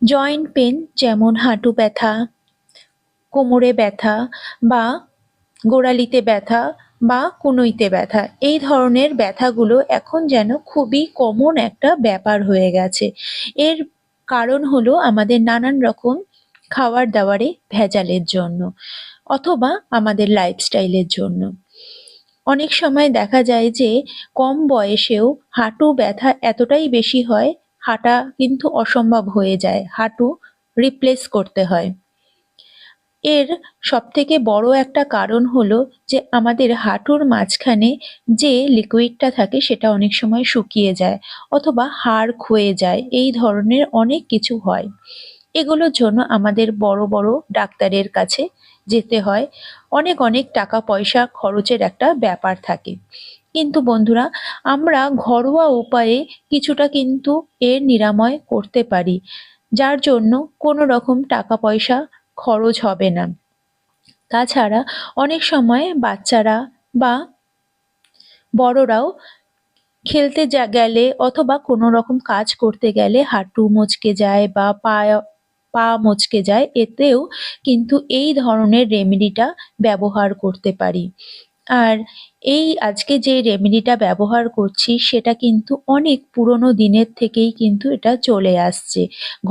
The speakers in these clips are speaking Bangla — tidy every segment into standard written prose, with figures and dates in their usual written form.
জয়েন্ট পেন যেমন হাঁটু ব্যথা, কোমরে ব্যথা বা গোড়ালিতে ব্যথা বা কনুইতে ব্যথা, এই ধরনের ব্যথাগুলো এখন যেন খুবই কমন একটা ব্যাপার হয়ে গেছে। এর কারণ হলো আমাদের নানান রকম খাবার দাবারে ভেজালের জন্য অথবা আমাদের লাইফস্টাইলের জন্য। অনেক সময় দেখা যায় যে কম বয়সেও হাঁটু ব্যথা এতটাই বেশি হয়, হাঁটা কিন্তু অসম্ভব হয়ে যায়, হাঁটু রিপ্লেস করতে হয়। এর সবথেকে বড় একটা কারণ হলো যে আমাদের হাঁটুর মাঝখানে যে লিকুইডটা থাকে সেটা অনেক সময় শুকিয়ে যায় অথবা হাড় ক্ষয়ে যায়, এই ধরনের অনেক কিছু হয়। এগুলোর জন্য আমাদের বড় বড় ডাক্তারের কাছে যেতে হয়, অনেক অনেক টাকা পয়সা খরচের একটা ব্যাপার থাকে। কিন্তু বন্ধুরা, আমরা ঘরোয়া উপায়ে কিছুটা কিন্তু এর নিরাময় করতে পারি, যার জন্য কোনো রকম টাকা পয়সা খরচ হবে না। তাছাড়া অনেক সময় বাচ্চারা বা বড়রাও খেলতে গেলে অথবা কোনো রকম কাজ করতে গেলে হাঁটু মচকে যায় বা পা মচকে যায়, এতেও কিন্তু এই ধরনের রেমেডিটা ব্যবহার করতে পারি। আর এই আজকে যে রেমেডিটা ব্যবহার করছি সেটা কিন্তু অনেক পুরোনো দিনের থেকেই কিন্তু এটা চলে আসছে।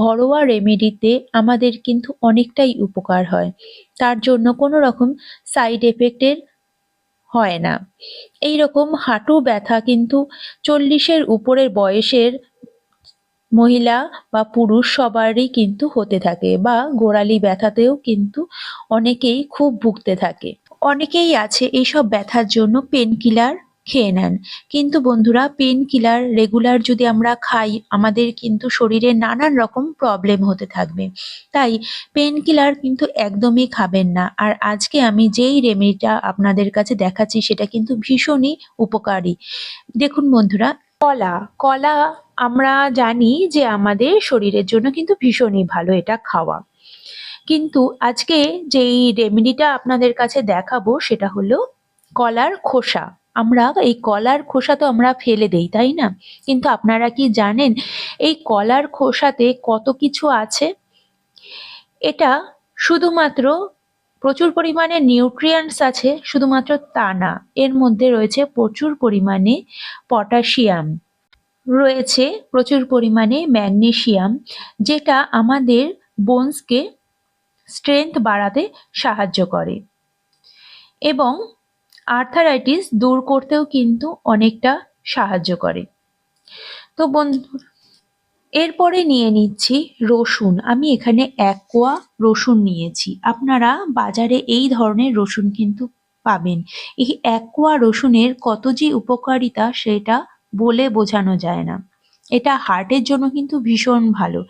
ঘরোয়া রেমেডিতে আমাদের কিন্তু অনেকটাই উপকার হয়, তার জন্য কোনো রকম সাইড এফেক্টের হয় না। এইরকম হাঁটু ব্যথা কিন্তু 40-এর উপরের বয়সের মহিলা বা পুরুষ সবারই কিন্তু হতে থাকে, বা গোড়ালি ব্যথাতেও কিন্তু অনেকেই খুব ভুগতে থাকে। অনেকেই আছে এইসব ব্যথার জন্য পেন কিলার খেয়ে নেন, কিন্তু বন্ধুরা পেন কিলার রেগুলার যদি আমরা খাই আমাদের কিন্তু শরীরে নানান রকম প্রবলেম হতে থাকবে। তাই পেন কিলার কিন্তু একদমই খাবেন না। আর আজকে আমি যেই রেমেডিটা আপনাদের কাছে দেখাচ্ছি সেটা কিন্তু ভীষণই উপকারী। দেখুন বন্ধুরা, কলা কলা আমরা জানি যে আমাদের শরীরের জন্য কিন্তু ভীষণই ভালো এটা খাওয়া। কিন্তু আজকে যেই রেমেডিটা আপনাদের কাছে দেখাবো সেটা হলো কলার খোসা। আমরা এই কলার খোসা তো আমরা ফেলে দেই, তাই না? কিন্তু আপনারা কি জানেন এই কলার খোসাতে কত কিছু আছে? এটা শুধুমাত্র প্রচুর পরিমাণে নিউট্রিয়েন্টস আছে শুধুমাত্র তা না, এর মধ্যে রয়েছে প্রচুর পরিমাণে পটাশিয়াম, রয়েছে প্রচুর পরিমাণে ম্যাগনেসিয়াম, যেটা আমাদের বোনসকে স্ট্রেংথ বাড়াতে সাহায্য করে এবং আর্থারাইটিস দূর করতেও কিন্তু অনেকটা সাহায্য করে। তো বন্ধু, এরপরে নিয়ে নিচ্ছি রসুন। আমি এখানে 1 কোয়া রসুন নিয়েছি। আপনারা বাজারে এই ধরনের রসুন কিন্তু পাবেন। এই 1 কোয়া রসুনের কত যে উপকারিতা সেটা বলে বোঝানো যায় না। এটা হার্টের জন্য কিন্তু ভীষণ ভালো।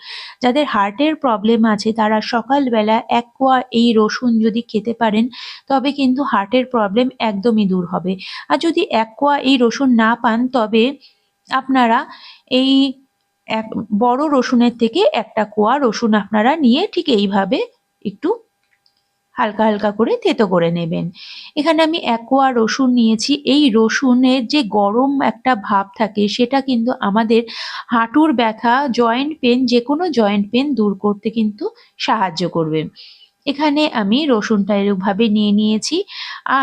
যাদের হার্টের প্রবলেম আছে তারা সকালবেলা 1 কোয়া এই রসুন যদি খেতে পারেন তবে কিন্তু হার্টের প্রবলেম একদমই দূর হবে। আর যদি 1 কোয়া এই রসুন না পান তবে আপনারা এই এক বড় রসুনের থেকে 1টা কোয়া রসুন আপনারা নিয়ে ঠিক এইভাবে একটু হালকা হালকা করে থেতো করে নেবেন। এখানে আমি 1 কোয়া রসুন নিয়েছি। এই রসুনের যে গরম একটা ভাব থাকে সেটা কিন্তু আমাদের হাঁটুর ব্যথা, জয়েন্ট পেন, যেকোনো জয়েন্ট পেন দূর করতে কিন্তু সাহায্য করবে। এখানে আমি রসুনটা এরকমভাবে নিয়ে নিয়েছি।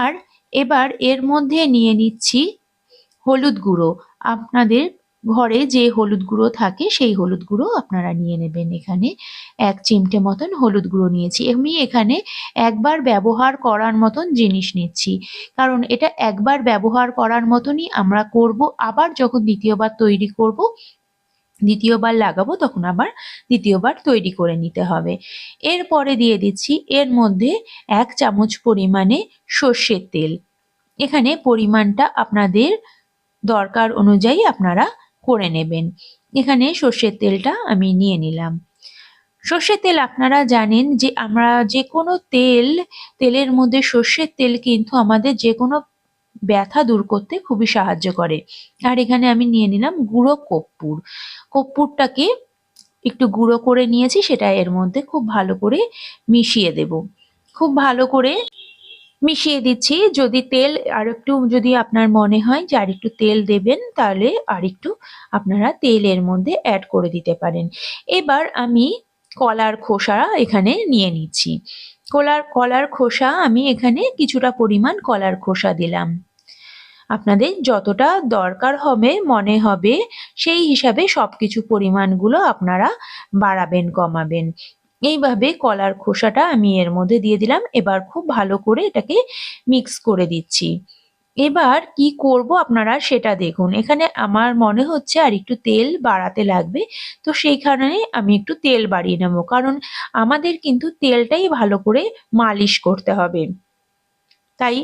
আর এবার এর মধ্যে নিয়ে নিচ্ছি হলুদ গুঁড়ো। আপনাদের ঘরে যে হলুদ গুঁড়ো থাকে সেই হলুদ গুঁড়ো আপনারা নিয়ে নেবেন। এখানে 1 চিমটে মতন হলুদ গুঁড়ো নিয়েছি। আমি এখানে একবার ব্যবহার করার মতন জিনিস নিচ্ছি, কারণ এটা একবার ব্যবহার করার মতনই আমরা করব। আবার যখন দ্বিতীয়বার তৈরি করব, দ্বিতীয়বার লাগাবো, তখন আবার দ্বিতীয়বার তৈরি করে নিতে হবে। এরপরে দিয়ে দিচ্ছি এর মধ্যে 1 চামচ পরিমাণে সর্ষের তেল। এখানে পরিমাণটা আপনাদের দরকার অনুযায়ী আপনারা করে নেবেন। এখানে সর্ষের তেলটা আমি নিয়ে নিলাম। সর্ষের তেল আপনারা জানেন যে আমরা যে কোনো তেলের মধ্যে সর্ষের তেল কিন্তু আমাদের যে কোনো ব্যথা দূর করতে খুবই সাহায্য করে। আর এখানে আমি নিয়ে নিলাম গুঁড়ো কর্পূর। কর্পূরটাকে একটু গুঁড়ো করে নিয়েছি, সেটা এর মধ্যে খুব ভালো করে মিশিয়ে দেব। খুব ভালো করে মিশিয়ে দিচ্ছি। যদি তেল আরেকটু, যদি আপনার মনে হয় যে আরেকটু তেল দেবেন তাহলে আরেকটু আপনারা তেল এর মধ্যে অ্যাড করে দিতে পারেন। এবার আমি কলার খোসা এখানে নিয়ে নিচ্ছি। কলার খোসা আমি এখানে কিছুটা পরিমাণ কলার খোসা দিলাম। আপনাদের যতটা দরকার হবে মনে হবে সেই হিসাবে সবকিছু পরিমাণগুলো আপনারা বাড়াবেন কমাবেন। এইভাবে কলার খোসাটা আমি এর মধ্যে দিয়ে দিলাম। এবার খুব ভালো করে এটাকে মিক্স করে দিচ্ছি। এবার কি করব আপনারা সেটা দেখুন। এখানে আমার মনে হচ্ছে আর একটু তেল বাড়াতে লাগবে, তো সেই কারণে আমি একটু তেল বাড়িয়ে নেব, কারণ আমাদের কিন্তু তেলটাই ভালো করে মালিশ করতে হবে, তাই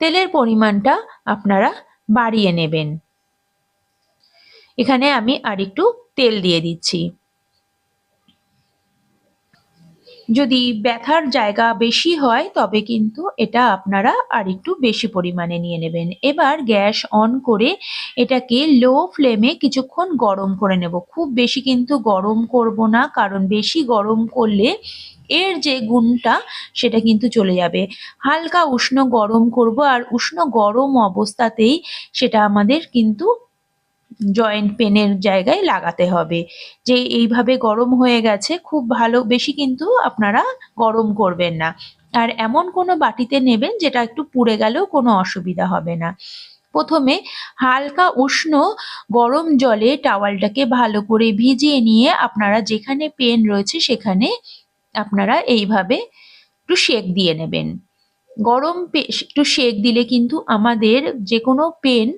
তেলের পরিমাণটা আপনারা বাড়িয়ে নেবেন। এখানে আমি আর একটু তেল দিয়ে দিচ্ছি। যদি ব্যথার জায়গা বেশি হয় তবে কিন্তু এটা আপনারা আর একটু বেশি পরিমাণে নিয়ে নেবেন। এবার গ্যাস অন করে এটাকে লো ফ্লেমে কিছুক্ষণ গরম করে নেব। খুব বেশি কিন্তু গরম করব না, কারণ বেশি গরম করলে এর যে গুণটা সেটা কিন্তু চলে যাবে। হালকা উষ্ণ গরম করব, আর উষ্ণ গরম অবস্থাতেই সেটা আমাদের কিন্তু জয়েন্ট পেনের জায়গায় লাগাতে হবে। যে এইভাবে গরম হয়ে গেছে, খুব ভালো বেশি কিন্তু আপনারা গরম করবেন না। আর এমন কোনো বাটিতে নেবেন যেটা একটু পুড়ে গেলেও কোনো অসুবিধা হবে না। প্রথমে হালকা উষ্ণ গরম জলে টাওয়ালটাকে ভালো করে ভিজিয়ে নিয়ে আপনারা যেখানে পেন রয়েছে সেখানে আপনারা এইভাবে একটু সেঁক দিয়ে নেবেন। একটু সেঁক দিলে কিন্তু আমাদের যে কোনো পেন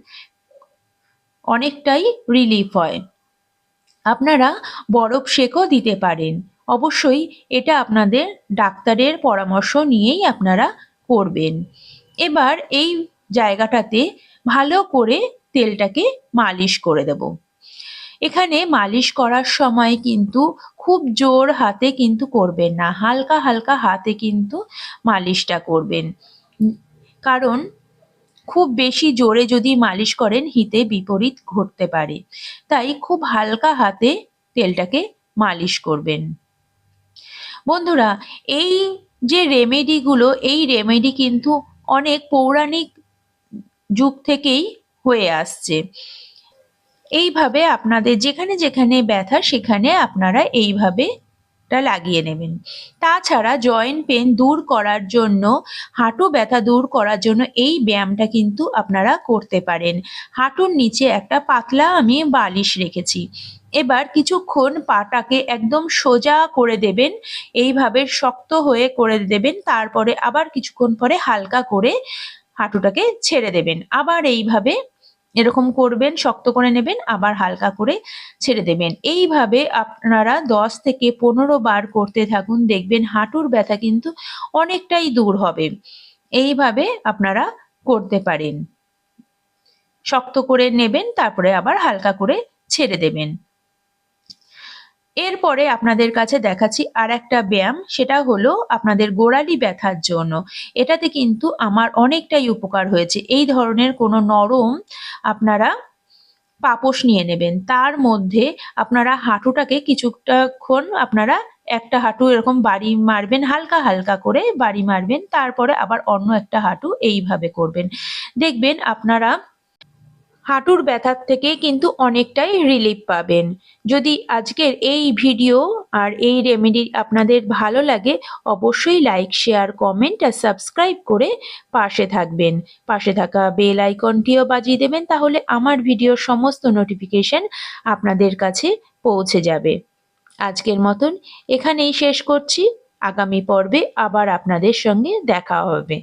অনেকটাই রিলিফ হয়। আপনারা বরফ সেঁকও দিতে পারেন। অবশ্যই এটা আপনাদের ডাক্তারের পরামর্শ নিয়েই আপনারা করবেন। এবার এই জায়গাটাতে ভালো করে তেলটাকে মালিশ করে দেব। এখানে মালিশ করার সময় কিন্তু খুব জোর হাতে কিন্তু করবেন না, হালকা হালকা হাতে কিন্তু মালিশটা করবেন, কারণ খুব বেশি জোরে যদি মালিশ করেন হিতে বিপরীত ঘটতে পারে। তাই খুব হালকা হাতে তেলটাকে মালিশ করবেন। বন্ধুরা, এই যে রেমেডিগুলো, এই রেমেডি কিন্তু অনেক পৌরাণিক যুগ থেকেই হয়ে আসছে। এইভাবে আপনাদের যেখানে যেখানে ব্যথা সেখানে আপনারা এইভাবে লাগিয়ে নেবেন। তাছাড়া জয়েন্ট পেন দূর করার জন্য, হাঁটু ব্যথা দূর করার জন্য এই ব্যায়ামটা কিন্তু আপনারা করতে পারেন। হাঁটুর নিচে একটা পাতলা আমি বালিশ রেখেছি। এবার কিছুক্ষণ পাটাকে একদম সোজা করে দেবেন, এইভাবে শক্ত হয়ে করে দেবেন, তারপরে আবার কিছুক্ষণ পরে হালকা করে হাঁটুটাকে ছেড়ে দেবেন। আবার এইভাবে এরকম করবেন, শক্ত করে নেবেন, আবার হালকা করে ছেড়ে দেবেন। এইভাবে আপনারা 10 থেকে 15 বার করতে থাকুন, দেখবেন হাঁটুর ব্যথা কিন্তু অনেকটাই দূর হবে। এইভাবে আপনারা করতে পারেন। শক্ত করে নেবেন, তারপরে আবার হালকা করে ছেড়ে দেবেন। এরপরে আপনাদের কাছে দেখাচ্ছি আর একটা ব্যায়াম, সেটা হলো আপনাদের গোড়ালি ব্যথার জন্য। এটাতে কিন্তু আমার অনেকটাই উপকার হয়েছে। এই ধরনের কোনো নরম আপনারা পাপোশ নিয়ে নেবেন, তার মধ্যে আপনারা হাঁটুটাকে কিছুটাক্ষণ আপনারা একটা হাঁটু এরকম বাড়ি মারবেন, হালকা হালকা করে বাড়ি মারবেন, তারপরে আবার অন্য একটা হাঁটু এইভাবে করবেন। দেখবেন আপনারা হাঁটুর ব্যথার থেকে কিন্তু অনেকটাই রিলিফ পাবেন। যদি আজকের এই ভিডিও আর এই রেমেডি আপনাদের ভালো লাগে, অবশ্যই লাইক, শেয়ার, কমেন্ট আর সাবস্ক্রাইব করে পাশে থাকবেন। পাশে থাকা বেল আইকনটিও বাজিয়ে দেবেন, তাহলে আমার ভিডিওর সমস্ত নোটিফিকেশন আপনাদের কাছে পৌঁছে যাবে। আজকের মতন এখানেই শেষ করছি। আগামী পর্বে আবার আপনাদের সঙ্গে দেখা হবে।